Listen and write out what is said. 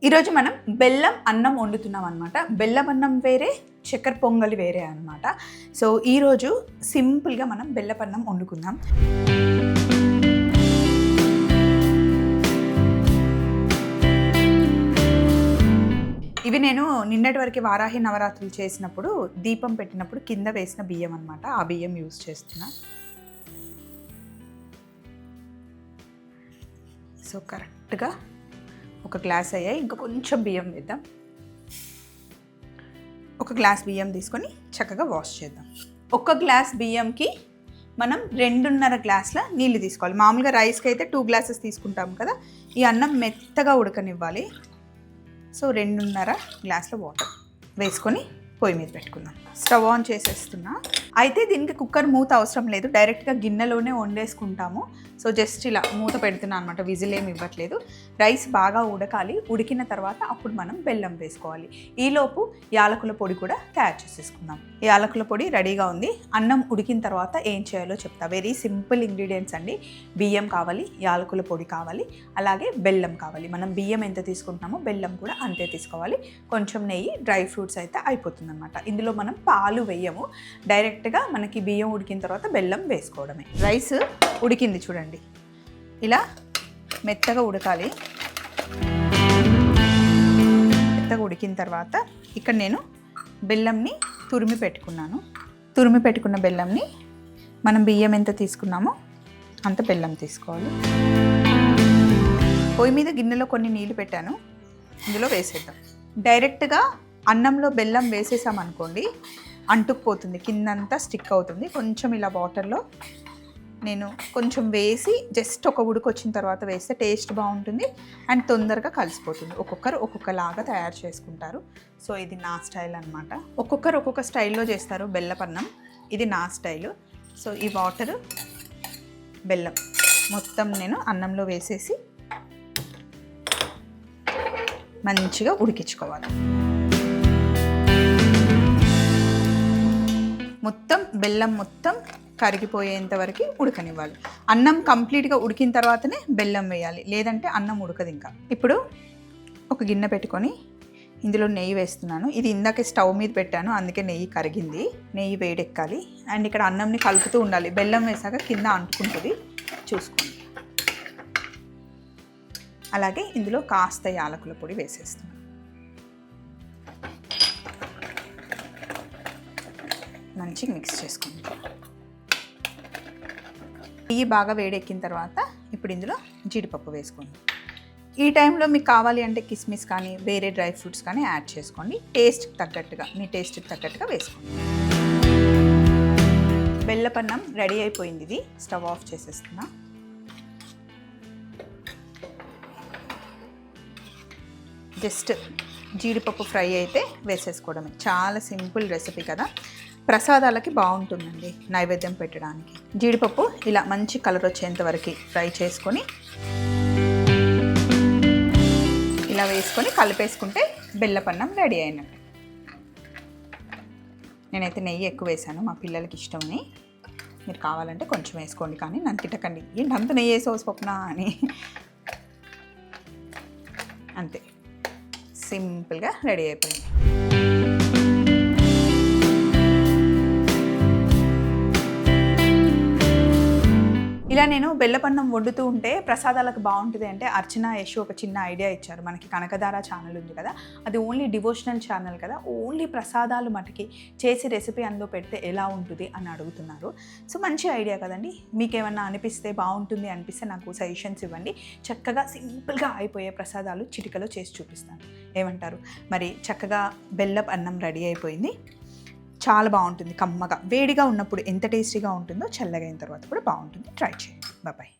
ఈరోజు మనం బెల్లం అన్నం వండుతున్నాం అనమాట. బెల్లం అన్నం వేరే, చక్కెర పొంగలి వేరే అనమాట. సో ఈరోజు సింపుల్గా మనం బెల్లపన్నం వండుకుందాం. ఇవి నేను నిన్నటి వరకు వారాహి నవరాత్రులు చేసినప్పుడు దీపం పెట్టినప్పుడు కింద వేసిన బియ్యం అనమాట. ఆ బియ్యం యూజ్ చేస్తున్నా. సో కరెక్ట్గా ఒక గ్లాస్ అయ్యాయి. ఇంకా కొంచెం బియ్యం వేద్దాం. ఒక గ్లాస్ బియ్యం తీసుకొని చక్కగా వాష్ చేద్దాం. ఒక గ్లాస్ బియ్యంకి మనం 2.5 గ్లాసుల నీళ్ళు తీసుకోవాలి. మామూలుగా రైస్కి అయితే 2 గ్లాసెస్ తీసుకుంటాం కదా. ఈ అన్నం మెత్తగా ఉడకనివ్వాలి. సో 2.5 గ్లాసుల వాటర్ వేసుకొని పొయ్యి మీద పెట్టుకుందాం. స్టవ్ ఆన్ చేసేస్తున్నా. అయితే దీనికి కుక్కర్ మూత అవసరం లేదు, డైరెక్ట్గా గిన్నెలోనే వండేసుకుంటాము. సో జస్ట్ ఇలా మూత పెడుతున్నా అనమాట, విజిల్ ఏమి ఇవ్వట్లేదు. రైస్ బాగా ఉడకాలి. ఉడికిన తర్వాత అప్పుడు మనం బెల్లం వేసుకోవాలి. ఈలోపు యాలకుల పొడి కూడా తయారు చేసేసుకుందాం. యాలకుల పొడి రెడీగా ఉంది. అన్నం ఉడికిన తర్వాత ఏం చేయాలో చెప్తా. వెరీ సింపుల్ ఇంగ్రీడియంట్స్ అండి. బియ్యం కావాలి, యాలకుల పొడి కావాలి, అలాగే బెల్లం కావాలి. మనం బియ్యం ఎంత తీసుకుంటున్నామో బెల్లం కూడా అంతే తీసుకోవాలి. కొంచెం నెయ్యి, డ్రై ఫ్రూట్స్ అయితే అయిపోతుంది అనమాట. ఇందులో మనం పాలు వేయము, డైరెక్ట్గా మనకి బియ్యం ఉడికిన తర్వాత బెల్లం వేసుకోవడమే. రైస్ ఉడికింది చూడండి, ఇలా మెత్తగా ఉడకాలి. మెత్తగా ఉడికిన తర్వాత ఇక్కడ నేను బెల్లంని తురిమి పెట్టుకున్నాను. తురిమి పెట్టుకున్న బెల్లంని మనం బియ్యం ఎంత తీసుకున్నామో అంత బెల్లం తీసుకోవాలి. పొయ్యి మీద గిన్నెలో కొన్ని నీళ్ళు పెట్టాను, ఇందులో వేసేద్దాం. డైరెక్ట్గా అన్నంలో బెల్లం వేసేసామనుకోండి అంటుకుపోతుంది, కిందంతా స్టిక్ అవుతుంది. కొంచెం ఇలా వాటర్లో నేను కొంచెం వేసి జస్ట్ ఒక ఉడుకు వచ్చిన తర్వాత వేస్తే టేస్ట్ బాగుంటుంది అండ్ తొందరగా కలిసిపోతుంది. ఒక్కొక్కరు ఒక్కొక్కలాగా తయారు చేసుకుంటారు. సో ఇది నా స్టైల్ అనమాట. ఒక్కొక్కరు ఒక్కొక్క స్టైల్లో చేస్తారు బెల్లపన్నం. ఇది నా స్టైలు. సో ఈ వాటరు బెల్లం మొత్తం నేను అన్నంలో వేసేసి మంచిగా ఉడికించుకోవాలి. మొత్తం బెల్లం మొత్తం కరిగిపోయేంత వరకు ఉడకనివ్వాలి. అన్నం కంప్లీట్గా ఉడికిన తర్వాతనే బెల్లం వేయాలి, లేదంటే అన్నం ఉడకదు ఇంకా. ఇప్పుడు ఒక గిన్నె పెట్టుకొని ఇందులో నెయ్యి వేస్తున్నాను. ఇది ఇందాకే స్టవ్ మీద పెట్టాను, అందుకే నెయ్యి కరిగింది. నెయ్యి వేడెక్కాలి అండ్ ఇక్కడ అన్నంని కలుపుతూ ఉండాలి. బెల్లం వేసాక కింద అంటుకుంటుంది, చూసుకోండి. అలాగే ఇందులో కాస్త యాలకుల పొడి వేసేస్తున్నాను. మంచిగా మిక్స్ చేసుకోండి. నెయ్యి బాగా వేడెక్కిన తర్వాత ఇప్పుడు ఇందులో జీడిపప్పు వేసుకోండి. ఈ టైంలో మీకు కావాలి అంటే కిస్మిస్ కానీ వేరే డ్రై ఫ్రూట్స్ కానీ యాడ్ చేసుకోండి. టేస్ట్కి తగ్గట్టుగా, మీ టేస్ట్కి తగ్గట్టుగా వేసుకోండి. బెల్లపన్నం రెడీ అయిపోయింది. ఇది స్టవ్ ఆఫ్ చేసేస్తున్నా. జస్ట్ జీడిపప్పు ఫ్రై అయితే వేసేసుకోవడమే. చాలా సింపుల్ రెసిపీ కదా. ప్రసాదాలకి బాగుంటుందండి, నైవేద్యం పెట్టడానికి. జీడిపప్పు ఇలా మంచి కలర్ వచ్చేంత వరకు ఫ్రై చేసుకొని ఇలా వేసుకొని కలిపేసుకుంటే బెల్లపన్నం రెడీ అయినట్టు. నేనైతే నెయ్యి ఎక్కువ వేసాను, మా పిల్లలకి ఇష్టమని. మీరు కావాలంటే కొంచెం వేసుకోండి, కానీ నన్ను తిట్టకండి ఏంటి అంత నెయ్యి వేసి స్వప్న అని. అంతే, సింపుల్గా రెడీ అయిపోయింది. ఇలా నేను బెల్లపన్నం వండుతూ ఉంటే ప్రసాదాలకు బాగుంటుంది అంటే అర్చన యశు ఒక చిన్న ఐడియా ఇచ్చారు. మనకి కనకధార ఛానల్ ఉంది కదా, అది ఓన్లీ డివోషనల్ ఛానల్ కదా, ఓన్లీ ప్రసాదాలు మటుకి చేసి రెసిపీ అందులో పెడితే ఎలా ఉంటుంది అని అడుగుతున్నారు. సో మంచి ఐడియా కదండి. మీకు ఏమన్నా అనిపిస్తే, బాగుంటుంది అనిపిస్తే నాకు సజెషన్స్ ఇవ్వండి. చక్కగా సింపుల్గా అయిపోయే ప్రసాదాలు చిటికలో చేసి చూపిస్తాను. ఏమంటారు? మరి చక్కగా బెల్లపు అన్నం రెడీ అయిపోయింది. చాలా బాగుంటుంది, కమ్మగా. వేడిగా ఉన్నప్పుడు ఎంత టేస్టీగా ఉంటుందో చల్లగా అయిన తర్వాత కూడా బాగుంటుంది. ట్రై చేయండి. బాయ్.